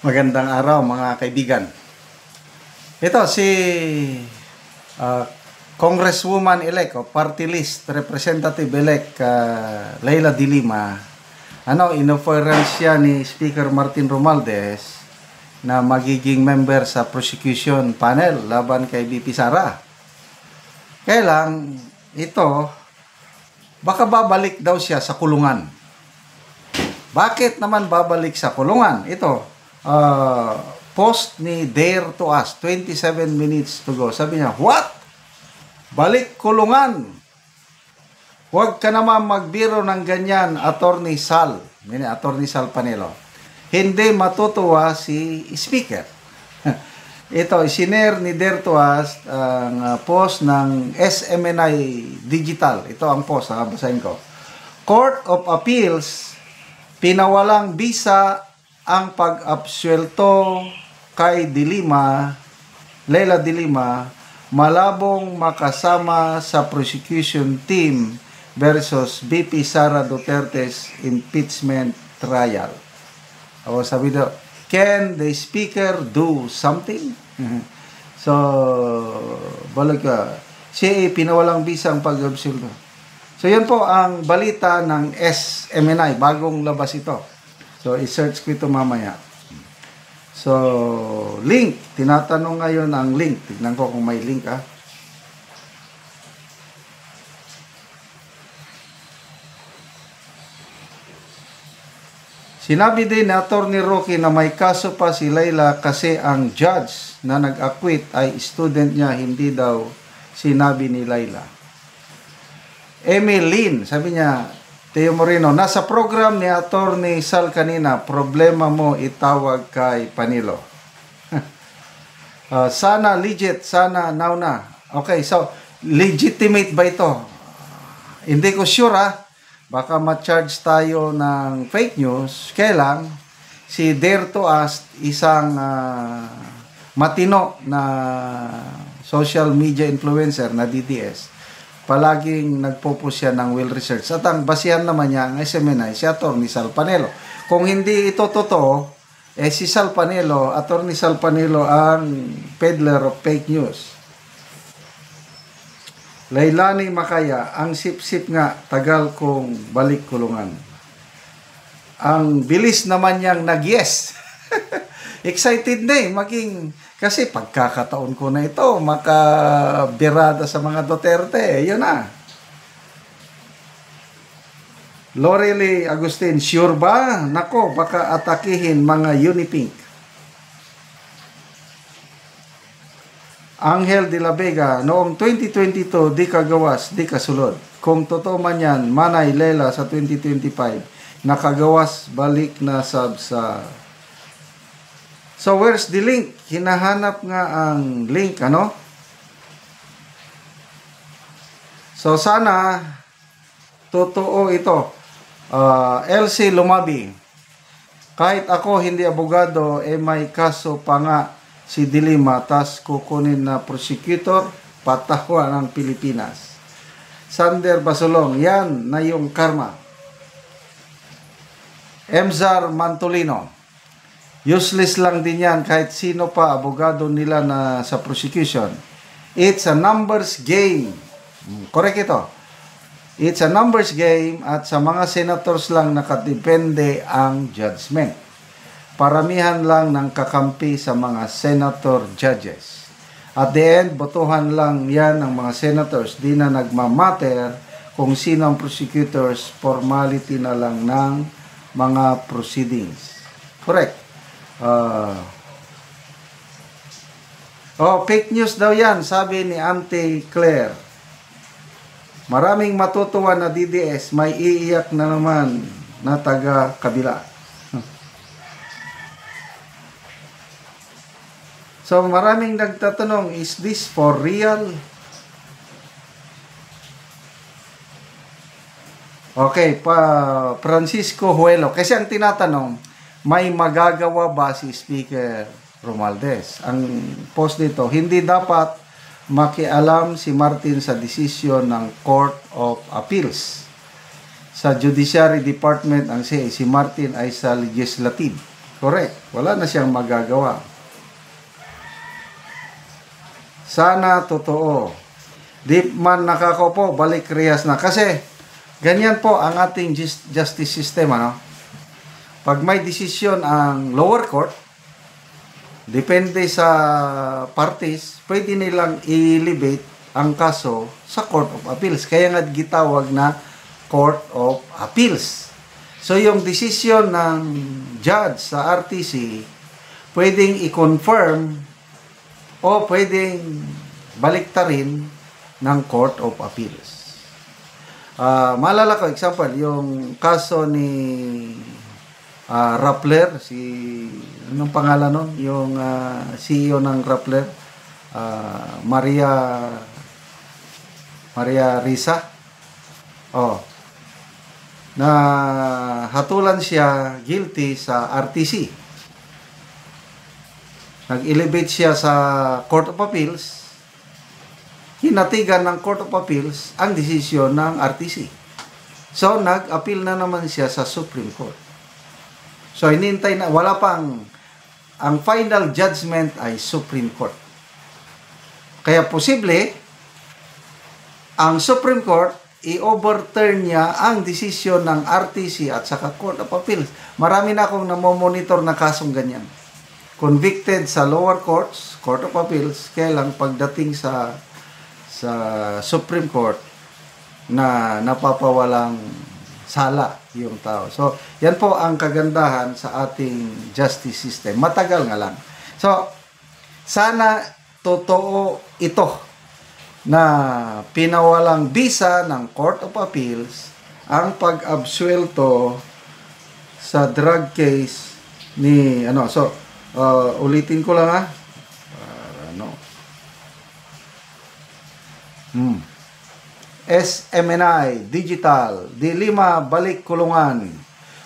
Magandang araw mga kaibigan. Ito si Congresswoman-elect o Party List Representative-elect Leila de Lima. Inoference siya ni Speaker Martin Romualdez na magiging member sa prosecution panel laban kay VP Sara. Kaya lang, ito, baka babalik daw siya sa kulungan. Bakit naman babalik sa kulungan? Ito, post ni Dare to Us, 27 minutes to go. Sabi niya, what? Balik kulungan. Huwag ka naman magbiro ng ganyan, Attorney Sal. Attorney Sal Panelo. Hindi matutuwa si Speaker. Ito, sinare ni Dare to Us ang post ng SMNI Digital. Ito ang post, basahin ko. Court of Appeals, pinawalang bisa ang pag-absuelto kay Leila de Lima, malabong makasama sa prosecution team versus VP Sara Duterte's impeachment trial. Sabi daw, can the speaker do something? So, balik ka. Siya pinawalang bisa ang pag-absuelto. So, yan po ang balita ng SMNI. Bagong labas ito. So, i-search ko ito mamaya. So, link. Tinatanong ngayon ang link. Tignan ko kung may link, Sinabi din ni Attorney Rocky na may kaso pa si Leila kasi ang judge na nag-acquit ay student niya, hindi daw sinabi ni Leila. Emil Lin, sabi niya, Teo Moreno, nasa program ni Attorney Sal kanina, problema mo itawag kay Panilo. Sana legit, sana now na. Okay, so legitimate ba ito? Hindi ko sure Baka ma-charge tayo ng fake news. Kaya lang, si Dare to Us, isang matino na social media influencer na DDS, palaging nagpo-post siya ng well research. At ang basihan naman niya ang SMNI, si Attorney Sal Panelo. Kung hindi ito totoo, si Sal Panelo, Attorney Sal Panelo ang peddler of fake news. Lailani Makaya, ang sip-sip nga, tagal kong balik kulungan. Ang bilis naman niyang nag-yes. Excited na kasi pagkakataon ko na ito, makabirada sa mga Duterte, yun na. Lorely Agustin, sure ba? Nako, baka atakihin mga Unipink. Angel de la Vega, noong 2022, di ka gawas, di ka sulod. Kung totoo man yan, Manay Lela sa 2025, nakagawas, balik na sab sa... So, where's the link? Hinahanap nga ang link, So, sana, totoo ito. LC Lumabi, kahit ako hindi abogado, may kaso pa nga si de Lima, tas kukunin na prosecutor, patawa ng Pilipinas. Sander Basolong, yan na yung karma. Emzar Mantolino, useless lang din yan kahit sino pa abogado nila na sa prosecution. It's a numbers game. Correct ito. It's a numbers game at sa mga senators lang nakadepende ang judgment. Paramihan lang ng kakampi sa mga senator judges. At the end, botohan lang yan ng mga senators. Di na nagmamatter kung sino ang prosecutors, formality na lang ng mga proceedings. Correct. Fake news daw yan, sabi ni Auntie Claire. Maraming matutuwa na DDS, may iiyak na naman na taga-kabila. So, maraming nagtatanong, is this for real? Okay, Francisco Huelo. Kasi ang tinatanong, may magagawa ba si Speaker Romualdez? Ang post dito, hindi dapat makialam si Martin sa desisyon ng Court of Appeals. Sa Judiciary Department, ang si Martin ay sa Legislative. Correct. Wala na siyang magagawa. Sana totoo. Di man nakakaupo, balik rehas na. Kasi, ganyan po ang ating justice system, ano? Pag may desisyon ang lower court, depende sa parties, pwede nilang i-elevate ang kaso sa Court of Appeals. Kaya nga gitawag na Court of Appeals. So, yung desisyon ng judge sa RTC, pwedeng i-confirm o pwedeng baliktarin ng Court of Appeals. Maalala ko, example, yung kaso ni Rappler, anong pangalan nun? Yung CEO ng Rappler, Maria Risa. Na hatulan siya guilty sa RTC. Nag-elevate siya sa Court of Appeals. Hinatigan ng Court of Appeals ang desisyon ng RTC. So, nag-appeal na naman siya sa Supreme Court. So, hinintay na, wala pang, ang final judgment ay Supreme Court. Kaya posible, ang Supreme Court, i-overturn niya ang desisyon ng RTC at saka Court of Appeals. Marami na akong namomonitor na kasong ganyan. Convicted sa lower courts, Court of Appeals, kaya lang pagdating sa Supreme Court na napapawalang sala yung tao. So, yan po ang kagandahan sa ating justice system. Matagal nga lang. So, sana totoo ito na pinawalang bisa ng Court of Appeals ang pag-absuelto sa drug case ni ulitin ko lang SMNI Digital Dilima Balik Kulungan.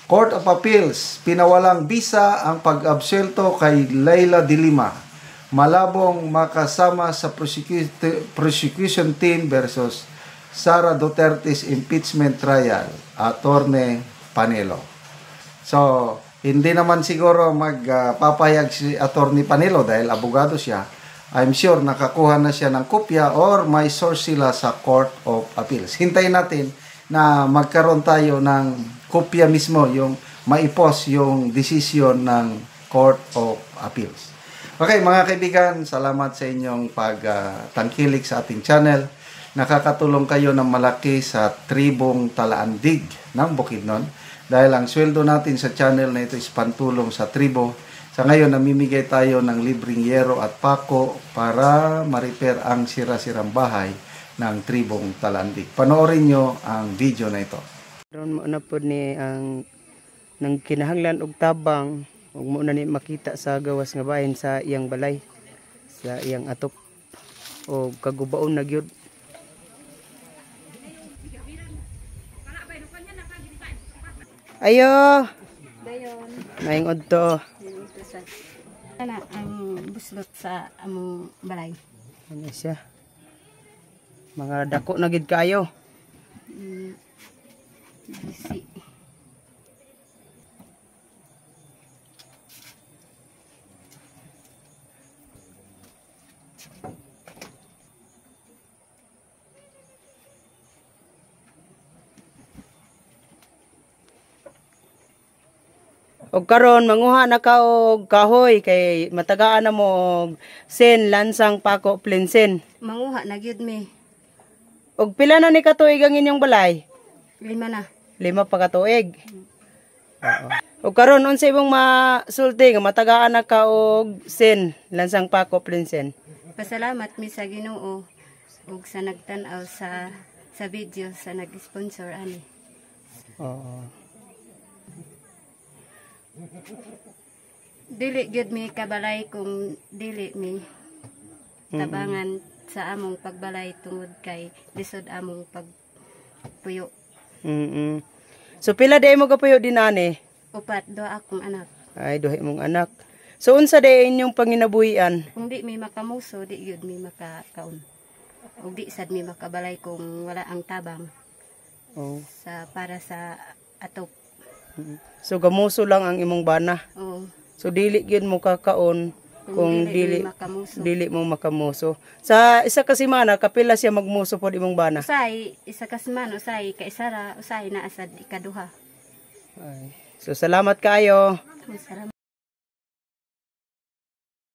Court of Appeals pinawalang bisa ang pag-absuelto kay Leila Dilima. Malabong makasama sa prosecution team versus Sara Duterte's impeachment trial. Attorney Panelo. So, hindi naman siguro magpapayag si Attorney Panelo dahil abogado siya. I'm sure nakakuha na siya ng kopya or may source sila sa Court of Appeals. Hintayin natin na magkaroon tayo ng kopya mismo, yung maipos yung decision ng Court of Appeals. Okay, mga kaibigan, salamat sa inyong pagtangkilik sa ating channel. Nakakatulong kayo ng malaki sa tribong Talaandig ng Bukidnon. Dahil ang sweldo natin sa channel na ito is pantulong sa tribo. Sa ngayon, namimigay tayo ng libreng yero at pako para ma-repair ang sira-sirang bahay ng tribong Talaandig. Panoorin nyo ang video na ito. Ron mo na po ni ang nang kinahanglan og tabang ug mo na ni makita sa gawas nga bahin sa iyang balay, sa iyang atop o kagubaon na gyud. Ayo. Dayon. Maing odto. Ana ang buslot sa among balay. Ano siya? Mga dako na gid kayo. Bisi. Og karon manguha na ka og kahoy kay matagaan na mo og sen lansang pako plinsen. Manguha na gyud mi. Og pila na ni katuig ang inyong balay? 5 na. 5 pa katuig. Oo. Og karon unsa imong masulti nga matagaan na ka og sen lansang pako plinsen? Pasalamat mi sa Ginoo ug sa nagtan-aw sa video sa nag-sponsor ani. Oo. Dili gyud mi kabalay kung dili mi tabangan sa among pagbalay tungod kay lisod among pagpuyo. So pila day mo gapuyo dinani? 4 duha akong anak. Ay duha imong anak. So unsa day inyong panginabuhian? Kung di mi makamuso, di gyud mi makakaon. Ug di sad mi makabalay kung wala ang tabang. Oh. Para sa atop. So gamuso lang ang imong bana. Oo. So dili gyud mo kakaon kung dili makamuso. dili mo makamuso. Sa isa ka semana kapila siya magmuso pod imong bana. Usay isa ka semana usay kaisara usay na asad ikaduha. Ay. So salamat kayo. Masarap.